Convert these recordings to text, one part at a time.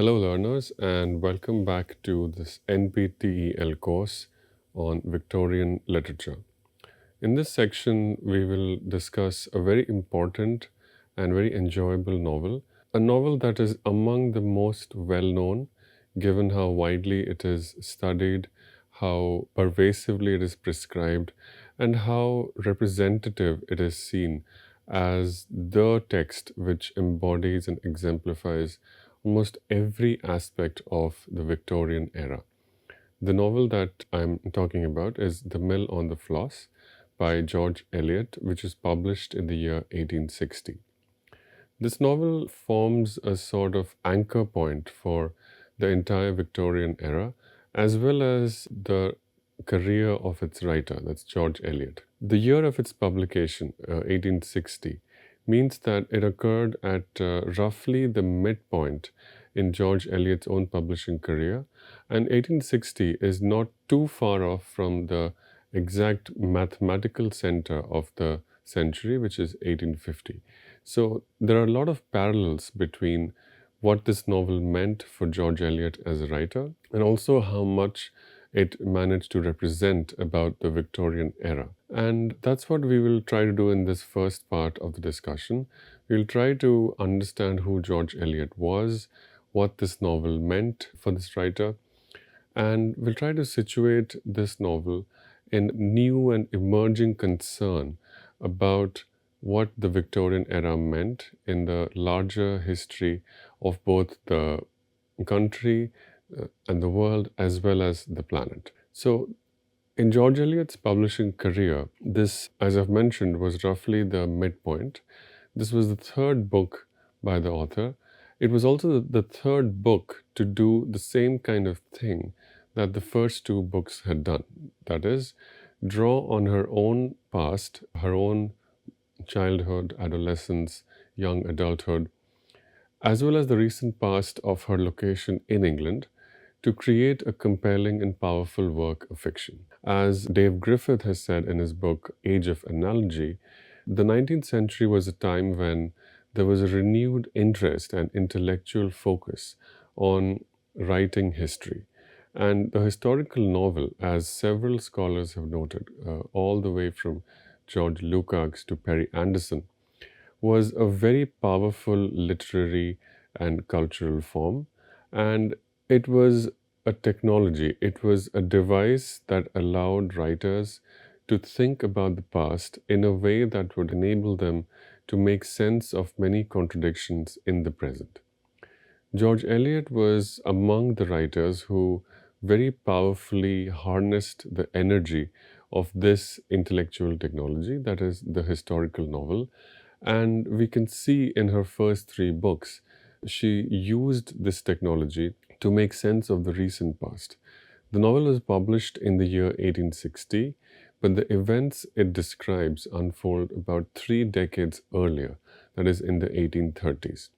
Hello, learners, and welcome back to this NPTEL course on Victorian literature. In this section, we will discuss a very important and very enjoyable novel, a novel that is among the most well known, given how widely it is studied, how pervasively it is prescribed, and how representative it is seen as the text which embodies and exemplifies almost every aspect of the Victorian era. The novel that I'm talking about is The Mill on the Floss by George Eliot, which was published in the year 1860. This novel forms a sort of anchor point for the entire Victorian era, as well as the career of its writer, that's George Eliot. The year of its publication, 1860, means that it occurred at roughly the midpoint in George Eliot's own publishing career, and 1860 is not too far off from the exact mathematical center of the century, which is 1850. So there are a lot of parallels between what this novel meant for George Eliot as a writer and also how much it managed to represent about the Victorian era. And that's what we will try to do in this first part of the discussion. We'll try to understand who George Eliot was, what this novel meant for this writer, and we'll try to situate this novel in new and emerging concern about what the Victorian era meant in the larger history of both the country and the world as well as the planet. So, in George Eliot's publishing career, this, as I've mentioned, was roughly the midpoint. This was the third book by the author. It was also the third book to do the same kind of thing that the first two books had done. That is, draw on her own past, her own childhood, adolescence, young adulthood, as well as the recent past of her location in England, to create a compelling and powerful work of fiction. As Dave Griffith has said in his book Age of Analogy, the 19th century was a time when there was a renewed interest and intellectual focus on writing history. And the historical novel, as several scholars have noted, all the way from George Lukács to Perry Anderson, was a very powerful literary and cultural form. And it was a technology, it was a device that allowed writers to think about the past in a way that would enable them to make sense of many contradictions in the present. George Eliot was among the writers who very powerfully harnessed the energy of this intellectual technology, that is, the historical novel. And we can see in her first three books, she used this technology to make sense of the recent past. The novel was published in the year 1860, but the events it describes unfold about 3 decades earlier, that is, in the 1830s.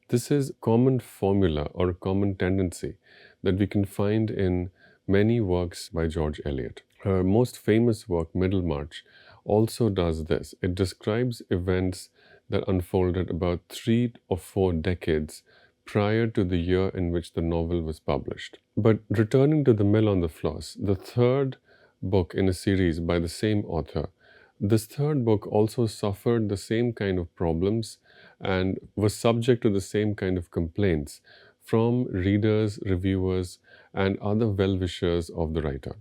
This is a common formula or a common tendency that we can find in many works by George Eliot. Her most famous work, Middlemarch, also does this. It describes events that unfolded about 3 or 4 decades prior to the year in which the novel was published. But returning to The Mill on the Floss, the third book in a series by the same author, this third book also suffered the same kind of problems and was subject to the same kind of complaints from readers, reviewers, and other well-wishers of the writer.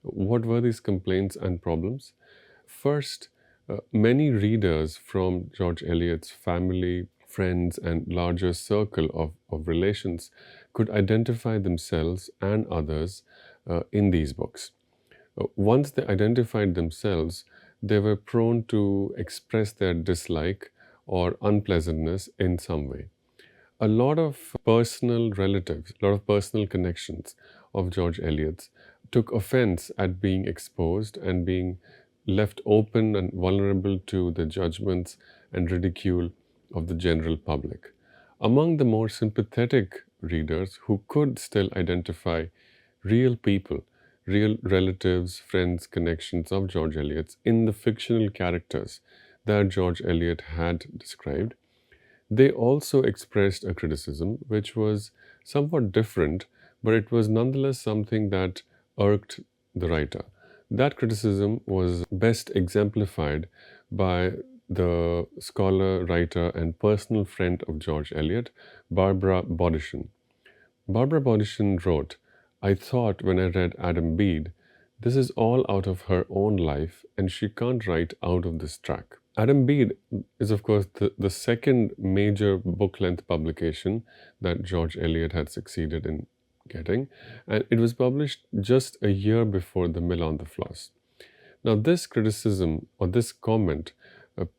What were these complaints and problems? First, many readers from George Eliot's family, friends, and larger circle of relations could identify themselves and others in these books. Once they identified themselves, they were prone to express their dislike or unpleasantness in some way. A lot of personal relatives, a lot of personal connections of George Eliot's took offense at being exposed and being left open and vulnerable to the judgments and ridicule of the general public. Among the more sympathetic readers who could still identify real people, real relatives, friends, connections of George Eliot's in the fictional characters that George Eliot had described, they also expressed a criticism which was somewhat different, but it was nonetheless something that irked the writer. That criticism was best exemplified by the scholar, writer, and personal friend of George Eliot, Barbara Bodisson. Barbara Bodisson wrote, "I thought when I read Adam Bede, this is all out of her own life and she can't write out of this track." Adam Bede is, of course, the second major book length publication that George Eliot had succeeded in getting, and it was published just a year before The Mill on the Floss. Now, this criticism or this comment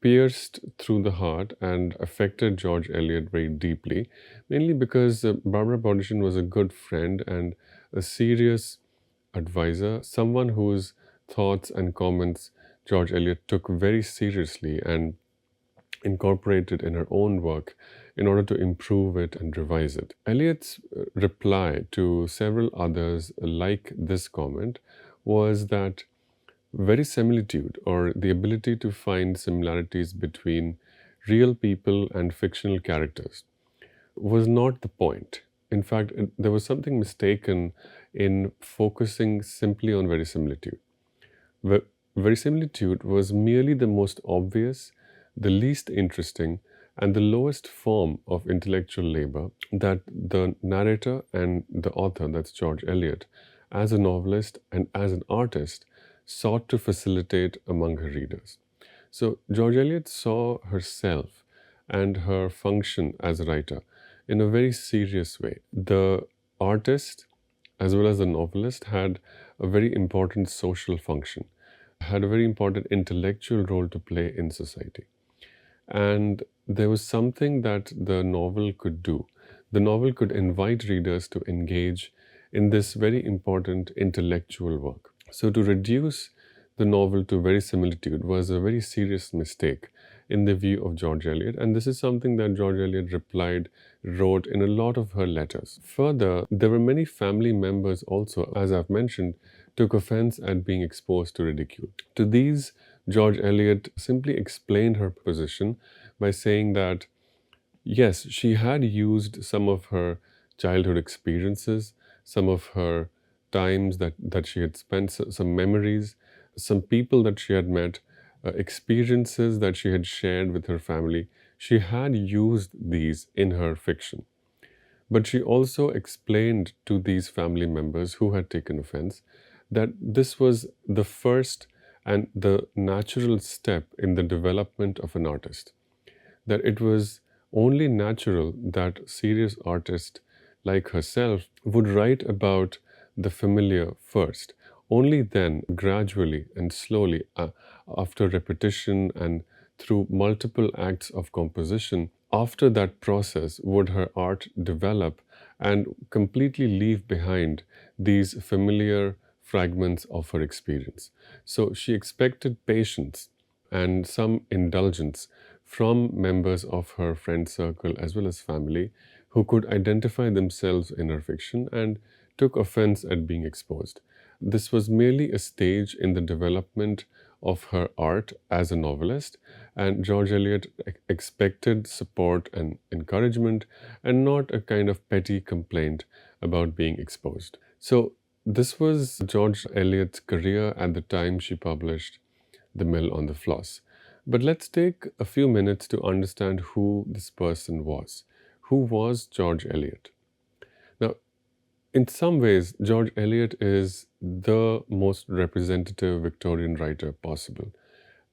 pierced through the heart and affected George Eliot very deeply, mainly because Barbara Bodisson was a good friend and a serious advisor, someone whose thoughts and comments George Eliot took very seriously and incorporated in her own work in order to improve it and revise it. Eliot's reply to several others like this comment was that verisimilitude, or the ability to find similarities between real people and fictional characters, was not the point. In fact, there was something mistaken in focusing simply on verisimilitude. Verisimilitude was merely the most obvious, the least interesting, and the lowest form of intellectual labor that the narrator and the author, that's George Eliot, as a novelist and as an artist, sought to facilitate among her readers. So George Eliot saw herself and her function as a writer in a very serious way. The artist, as well as the novelist, had a very important social function, had a very important intellectual role to play in society. And there was something that the novel could do. The novel could invite readers to engage in this very important intellectual work. So to reduce the novel to verisimilitude was a very serious mistake in the view of George Eliot, and this is something that George Eliot wrote in a lot of her letters. Further, there were many family members also, as I've mentioned, took offense at being exposed to ridicule. To these, George Eliot simply explained her position by saying that, yes, she had used some of her childhood experiences, some of her times that she had spent, some memories, some people that she had met, experiences that she had shared with her family. She had used these in her fiction. But she also explained to these family members who had taken offense that this was the first and the natural step in the development of an artist. That it was only natural that a serious artist like herself would write about the familiar first. Only then, gradually and slowly, after repetition and through multiple acts of composition, after that process would her art develop and completely leave behind these familiar fragments of her experience. So she expected patience and some indulgence from members of her friend circle as well as family who could identify themselves in her fiction and took offense at being exposed. This was merely a stage in the development of her art as a novelist, and George Eliot expected support and encouragement and not a kind of petty complaint about being exposed. So this was George Eliot's career at the time she published The Mill on the Floss. But let's take a few minutes to understand who this person was. Who was George Eliot? Now, in some ways, George Eliot is the most representative Victorian writer possible.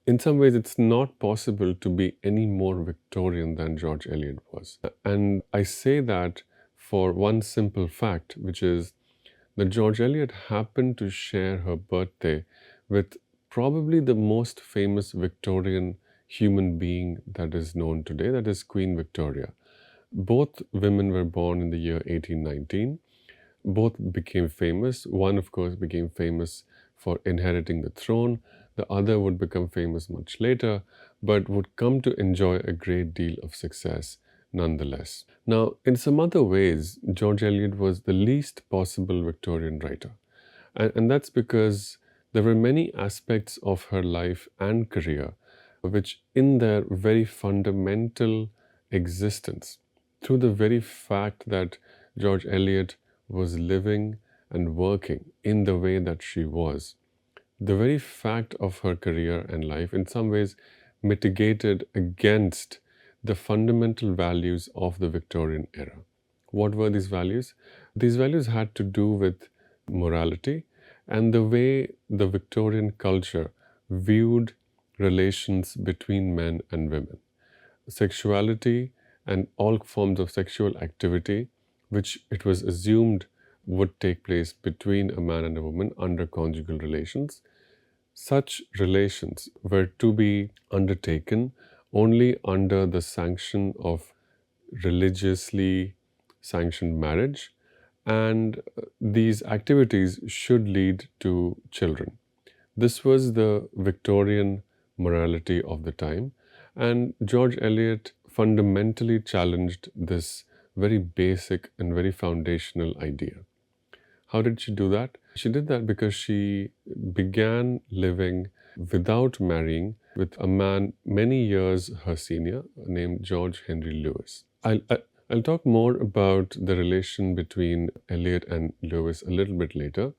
In some ways, it's not possible to be any more Victorian than George Eliot was. And I say that for one simple fact, which is that George Eliot happened to share her birthday with probably the most famous Victorian human being that is known today, that is Queen Victoria. Both women were born in the year 1819. Both became famous. One, of course, became famous for inheriting the throne. The other would become famous much later, but would come to enjoy a great deal of success nonetheless. Now, in some other ways, George Eliot was the least possible Victorian writer. And that's because there were many aspects of her life and career which, in their very fundamental existence, through the very fact that George Eliot was living and working in the way that she was, the very fact of her career and life in some ways mitigated against the fundamental values of the Victorian era. What were these values? These values had to do with morality and the way the Victorian culture viewed relations between men and women. Sexuality and all forms of sexual activity, which it was assumed would take place between a man and a woman under conjugal relations, such relations were to be undertaken only under the sanction of religiously sanctioned marriage, and these activities should lead to children. This was the Victorian morality of the time, and George Eliot fundamentally challenged this very basic and very foundational idea. How did she do that? She did that because she began living without marrying with a man many years her senior named George Henry Lewis. I'll talk more about the relation between Eliot and Lewis a little bit later,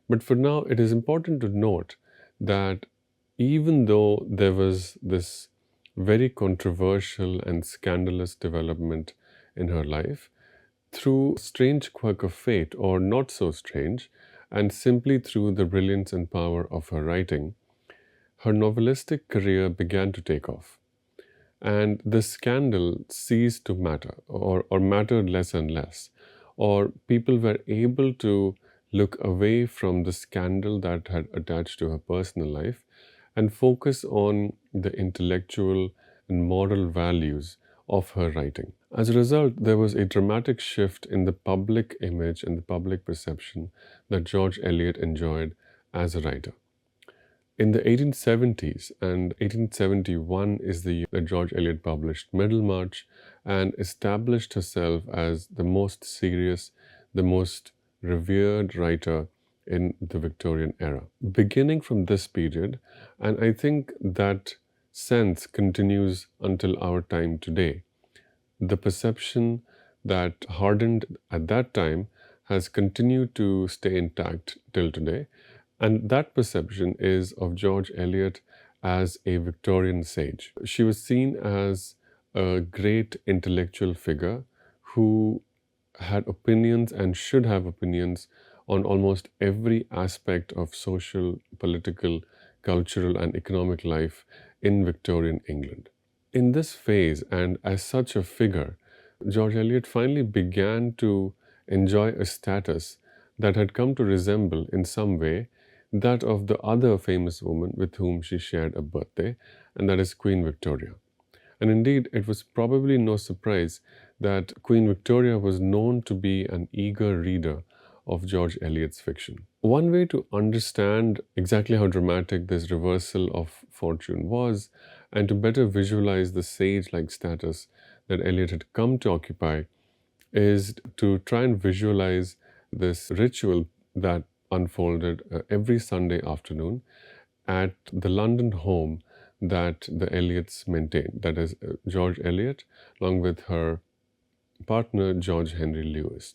but for now it is important to note that even though there was this very controversial and scandalous development in her life, through strange quirk of fate, or not so strange, and simply through the brilliance and power of her writing, her novelistic career began to take off. And the scandal ceased to matter, or mattered less and less, or people were able to look away from the scandal that had attached to her personal life and focus on the intellectual and moral values of her writing. As a result, there was a dramatic shift in the public image and the public perception that George Eliot enjoyed as a writer. In the 1870s, and 1871 is the year that George Eliot published Middlemarch and established herself as the most serious, the most revered writer in the Victorian era. Beginning from this period, and I think that sense continues until our time today, the perception that hardened at that time has continued to stay intact till today. And that perception is of George Eliot as a Victorian sage. She was seen as a great intellectual figure who had opinions and should have opinions on almost every aspect of social, political, cultural, and economic life in Victorian England. In this phase, and as such a figure, George Eliot finally began to enjoy a status that had come to resemble, in some way, that of the other famous woman with whom she shared a birthday, and that is Queen Victoria. And indeed, it was probably no surprise that Queen Victoria was known to be an eager reader of George Eliot's fiction. One way to understand exactly how dramatic this reversal of fortune was, and to better visualize the sage-like status that Eliot had come to occupy, is to try and visualize this ritual that unfolded every Sunday afternoon at the London home that the Eliots maintained. That is, George Eliot, along with her partner, George Henry Lewis.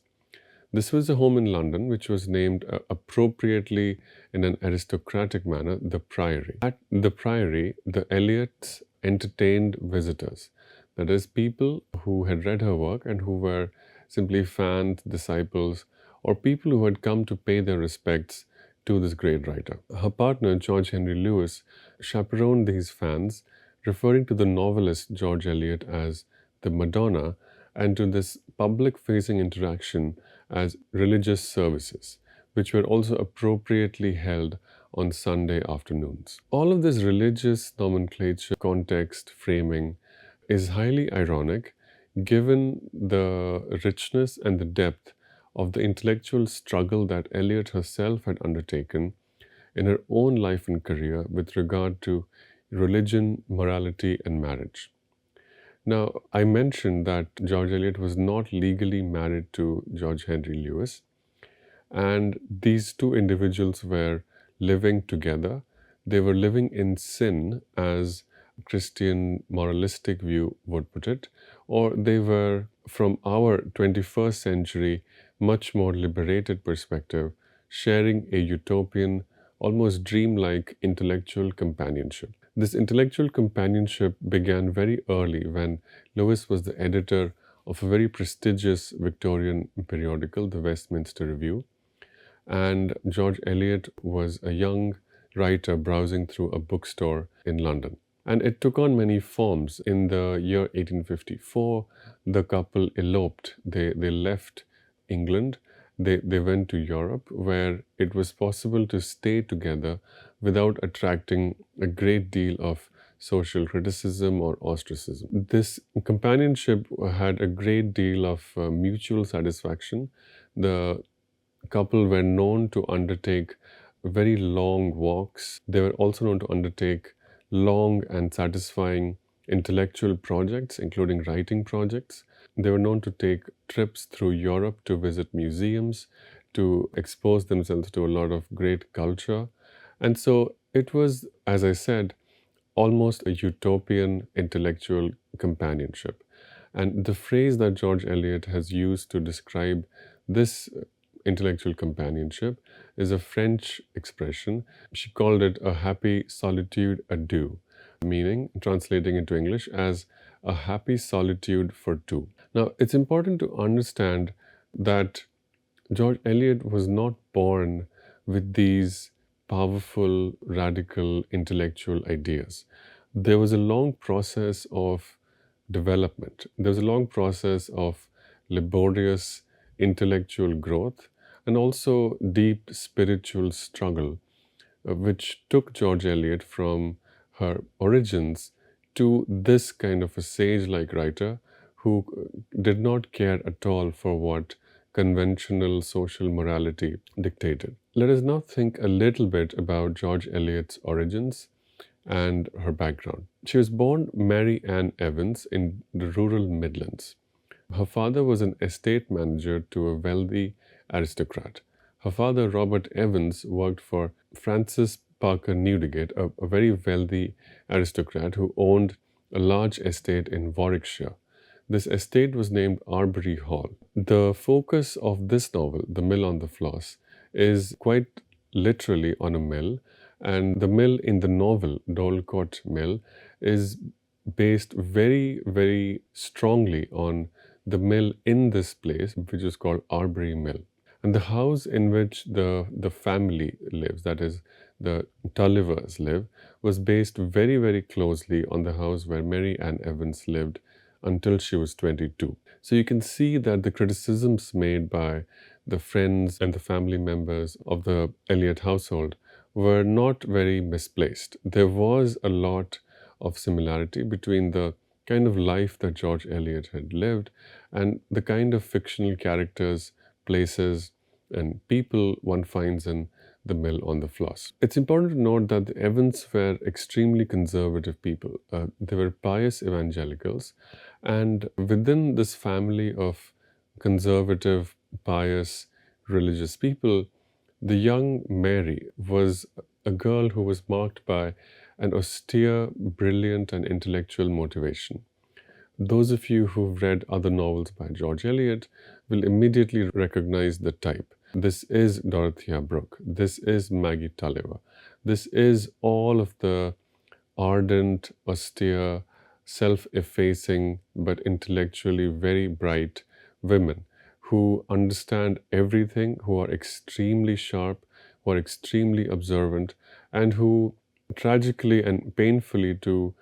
This was a home in London which was named appropriately in an aristocratic manner, the Priory. At the Priory, the Eliots entertained visitors, that is, people who had read her work and who were simply fans, disciples, or people who had come to pay their respects to this great writer. Her partner, George Henry Lewis, chaperoned these fans, referring to the novelist George Eliot as the Madonna, and to this public-facing interaction as religious services, which were also appropriately held on Sunday afternoons. All of this religious nomenclature, context, framing is highly ironic given the richness and the depth of the intellectual struggle that Eliot herself had undertaken in her own life and career with regard to religion, morality, and marriage. Now, I mentioned that George Eliot was not legally married to George Henry Lewis, and these two individuals were living together. They were living in sin, as Christian moralistic view would put it, or they were from our 21st century, much more liberated perspective, sharing a utopian, almost dreamlike intellectual companionship. This intellectual companionship began very early when Lewis was the editor of a very prestigious Victorian periodical, the Westminster Review, and George Eliot was a young writer browsing through a bookstore in London. And it took on many forms. In the year 1854, the couple eloped. They left England. They went to Europe, where it was possible to stay together without attracting a great deal of social criticism or ostracism. This companionship had a great deal of mutual satisfaction. The couple were known to undertake very long walks. They were also known to undertake long and satisfying intellectual projects, including writing projects. They were known to take trips through Europe to visit museums, to expose themselves to a lot of great culture. And so it was, as I said, almost a utopian intellectual companionship. And the phrase that George Eliot has used to describe this intellectual companionship is a French expression. She called it a happy solitude à deux, meaning, translating into English, as a happy solitude for two. Now, it's important to understand that George Eliot was not born with these powerful, radical intellectual ideas. There was a long process of development. There was a long process of laborious intellectual growth and also deep spiritual struggle, which took George Eliot from her origins to this kind of a sage-like writer who did not care at all for what conventional social morality dictated. Let us now think a little bit about George Eliot's origins and her background. She was born Mary Ann Evans in the rural Midlands. Her father was an estate manager to a wealthy aristocrat. Her father, Robert Evans, worked for Francis Parker Newdigate, a very wealthy aristocrat who owned a large estate in Warwickshire. This estate was named Arbury Hall. The focus of this novel, The Mill on the Floss, is quite literally on a mill, and the mill in the novel, Dorlcote Mill, is based very, very strongly on the mill in this place, which is called Arbury Mill. And the house in which the family lives, that is, the Tullivers live, was based very, very closely on the house where Mary Ann Evans lived until she was 22. So you can see that the criticisms made by the friends and the family members of the Eliot household were not very misplaced. There was a lot of similarity between the kind of life that George Eliot had lived and the kind of fictional characters, places, and people one finds in The Mill on the Floss. It's important to note that the Evans were extremely conservative people. They were pious evangelicals, and within this family of conservative, pious, religious people, the young Mary was a girl who was marked by an austere, brilliant, and intellectual motivation. Those of you who've read other novels by George Eliot will immediately recognize the type. This is Dorothea Brooke. This is Maggie Tulliver. This is all of the ardent, austere, self-effacing, but intellectually very bright women who understand everything, who are extremely sharp, who are extremely observant, and who tragically and painfully to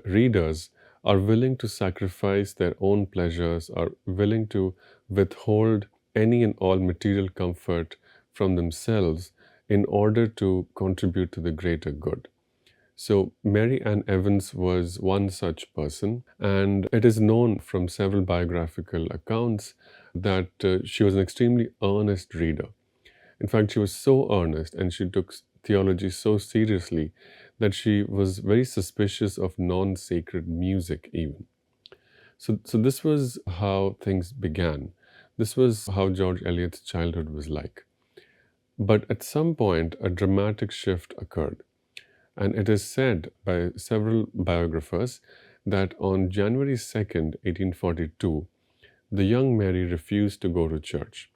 readers are willing to sacrifice their own pleasures, are willing to withhold any and all material comfort from themselves in order to contribute to the greater good. So Mary Ann Evans was one such person, and it is known from several biographical accounts that she was an extremely earnest reader. In fact, she was so earnest and she took theology so seriously that she was very suspicious of non-sacred music even. So this was how things began. This was how George Eliot's childhood was like. But at some point, a dramatic shift occurred. And it is said by several biographers that on January 2nd, 1842, the young Mary refused to go to church.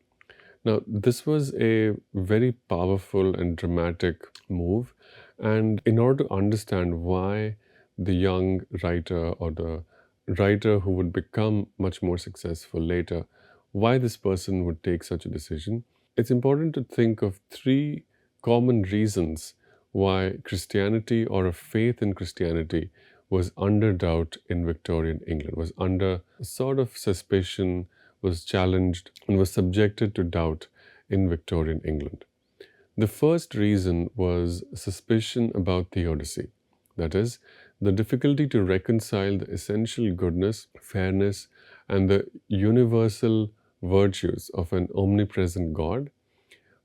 Now, this was a very powerful and dramatic move. And in order to understand why the young writer or the writer who would become much more successful later, why this person would take such a decision, it's important to think of three common reasons why Christianity or a faith in Christianity was under doubt in Victorian England, was under sort of suspicion, was challenged, and was subjected to doubt in Victorian England. The first reason was suspicion about theodicy, that is, the difficulty to reconcile the essential goodness, fairness, and the universal virtues of an omnipresent God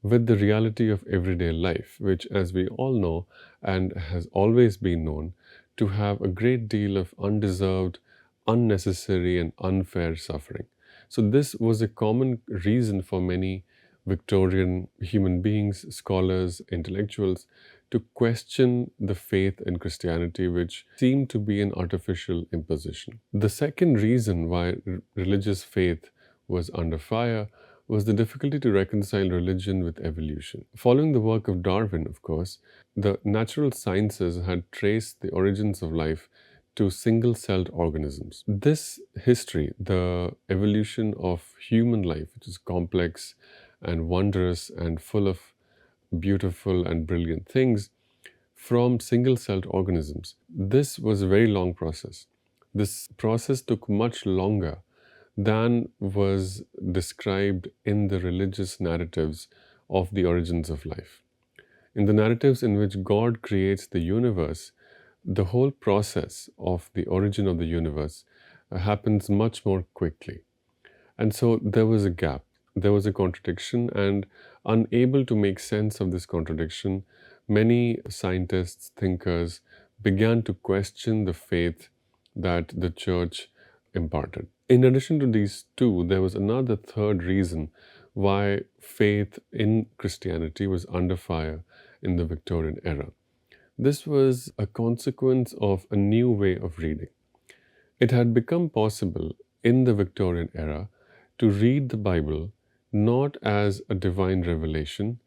with the reality of everyday life, which, as we all know and has always been known, to have a great deal of undeserved, unnecessary, and unfair suffering. So, this was a common reason for many Victorian human beings, scholars, intellectuals to question the faith in Christianity, which seemed to be an artificial imposition. The second reason why religious faith was under fire was the difficulty to reconcile religion with evolution. Following the work of Darwin, of course, the natural sciences had traced the origins of life to single-celled organisms. This history, the evolution of human life, which is complex and wondrous and full of beautiful and brilliant things, from single-celled organisms, this was a very long process. This process took much longer than was described in the religious narratives of the origins of life. In the narratives in which God creates the universe, the whole process of the origin of the universe happens much more quickly. And so there was a gap, there was a contradiction, and unable to make sense of this contradiction, many scientists, thinkers began to question the faith that the church imparted. In addition to these two, there was another third reason why faith in Christianity was under fire in the Victorian era. This was a consequence of a new way of reading. It had become possible in the Victorian era to read the Bible not as a divine revelation,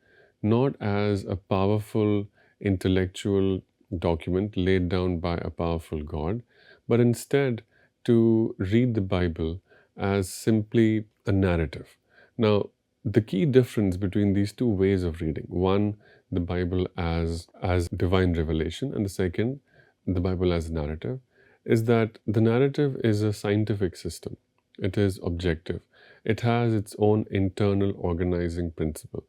not as a powerful intellectual document laid down by a powerful God, but instead to read the Bible as simply a narrative. Now, the key difference between these two ways of reading, one, the Bible as divine revelation, and the second, the Bible as a narrative, is that the narrative is a scientific system. It is objective. It has its own internal organizing principle.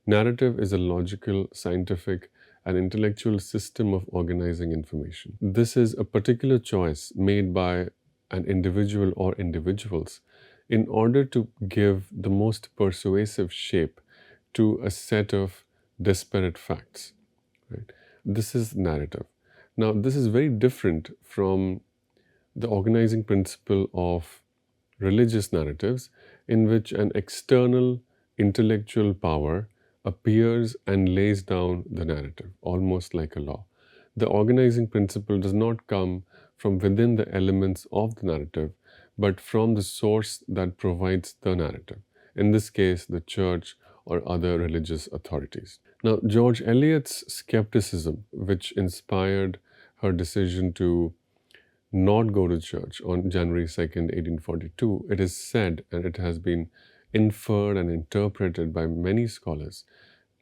Narrative is a logical, scientific, and intellectual system of organizing information. This is a particular choice made by an individual or individuals in order to give the most persuasive shape to a set of disparate facts. Right? This is narrative. Now, this is very different from the organizing principle of religious narratives, in which an external intellectual power appears and lays down the narrative, almost like a law. The organizing principle does not come from within the elements of the narrative, but from the source that provides the narrative, in this case, the church or other religious authorities. Now, George Eliot's skepticism, which inspired her decision to not go to church on January 2nd, 1842, it is said, and it has been inferred and interpreted by many scholars,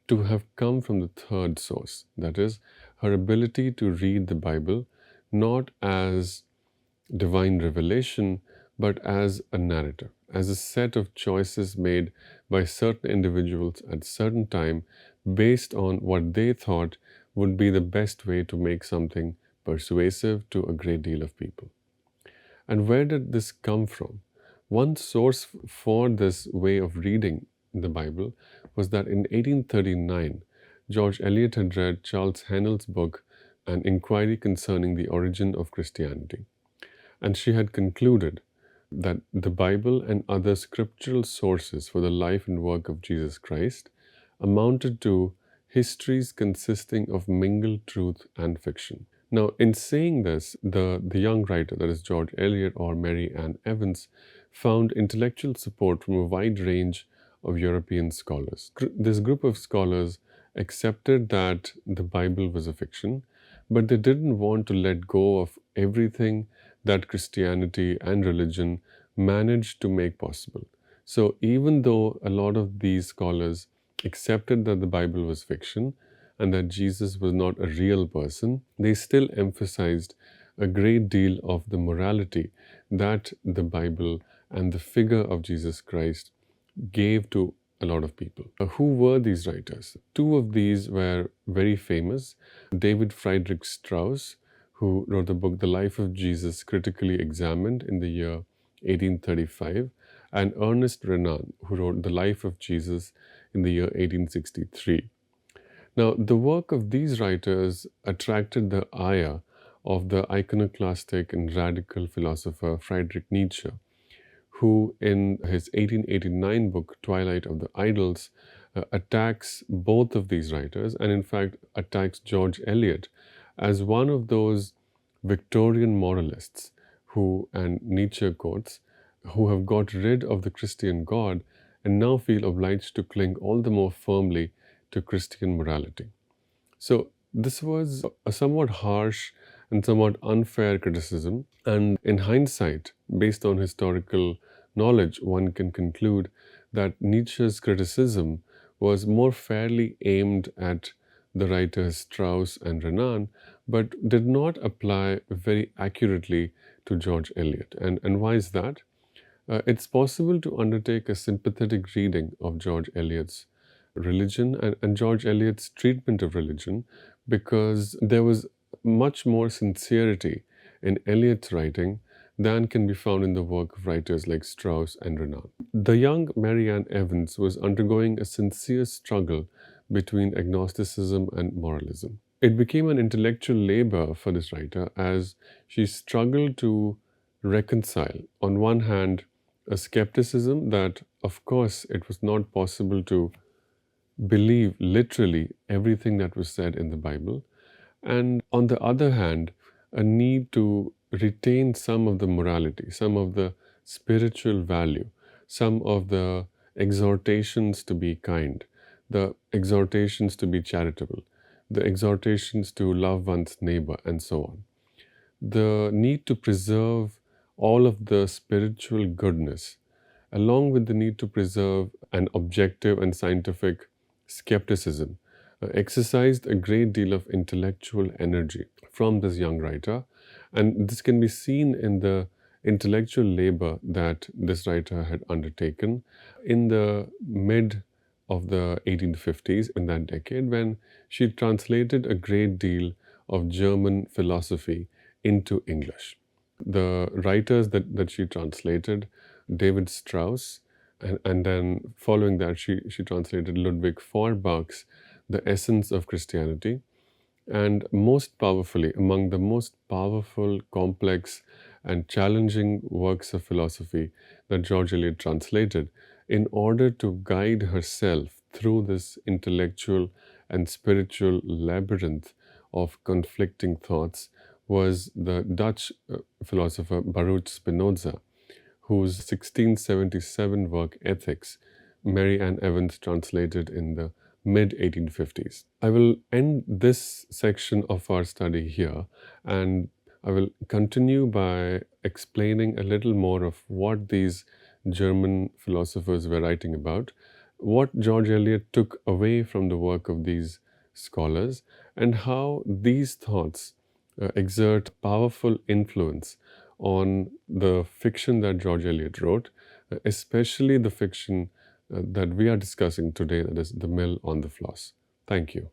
to have come from the third source, that is, her ability to read the Bible not as divine revelation, but as a narrative, as a set of choices made by certain individuals at certain time based on what they thought would be the best way to make something persuasive to a great deal of people. And where did this come from? One source for this way of reading the Bible was that in 1839, George Eliot had read Charles Hennell's book, An Inquiry Concerning the Origin of Christianity. And she had concluded that the Bible and other scriptural sources for the life and work of Jesus Christ amounted to histories consisting of mingled truth and fiction. Now, in saying this, the young writer, that is George Eliot or Mary Ann Evans, found intellectual support from a wide range of European scholars. This group of scholars accepted that the Bible was a fiction, but they didn't want to let go of everything that Christianity and religion managed to make possible. So, even though a lot of these scholars accepted that the Bible was fiction and that Jesus was not a real person, they still emphasized a great deal of the morality that the Bible and the figure of Jesus Christ gave to a lot of people. Who were these writers? Two of these were very famous. David Friedrich Strauss, who wrote the book The Life of Jesus Critically Examined in the year 1835, and Ernest Renan, who wrote The Life of Jesus in the year 1863. Now, the work of these writers attracted the ire of the iconoclastic and radical philosopher Friedrich Nietzsche, who in his 1889 book, Twilight of the Idols, attacks both of these writers and in fact attacks George Eliot as one of those Victorian moralists who, and Nietzsche quotes, who have got rid of the Christian God and now feel obliged to cling all the more firmly to Christian morality. So this was a somewhat harsh and somewhat unfair criticism, and in hindsight, based on historical knowledge, one can conclude that Nietzsche's criticism was more fairly aimed at the writers Strauss and Renan, but did not apply very accurately to George Eliot. And why is that? It's possible to undertake a sympathetic reading of George Eliot's religion and George Eliot's treatment of religion because there was much more sincerity in Eliot's writing than can be found in the work of writers like Strauss and Renan. The young Mary Ann Evans was undergoing a sincere struggle between agnosticism and moralism. It became an intellectual labor for this writer as she struggled to reconcile, on one hand, a skepticism that, of course, it was not possible to believe literally everything that was said in the Bible, and on the other hand, a need to retain some of the morality, some of the spiritual value, some of the exhortations to be kind, the exhortations to be charitable, the exhortations to love one's neighbor, and so on. The need to preserve all of the spiritual goodness, along with the need to preserve an objective and scientific skepticism, exercised a great deal of intellectual energy from this young writer. And this can be seen in the intellectual labor that this writer had undertaken in the mid of the 1850s, in that decade, when she translated a great deal of German philosophy into English. The writers that she translated, David Strauss, and then following that, she translated Ludwig Feuerbach's The Essence of Christianity. And most powerfully, among the most powerful, complex, and challenging works of philosophy that George Eliot translated, in order to guide herself through this intellectual and spiritual labyrinth of conflicting thoughts, was the Dutch philosopher Baruch Spinoza, whose 1677 work Ethics, Mary Ann Evans translated in the mid-1850s. I will end this section of our study here, and I will continue by explaining a little more of what these German philosophers were writing about, what George Eliot took away from the work of these scholars, and how these thoughts exert powerful influence on the fiction that George Eliot wrote, especially the fiction that we are discussing today, that is The Mill on the Floss. Thank you.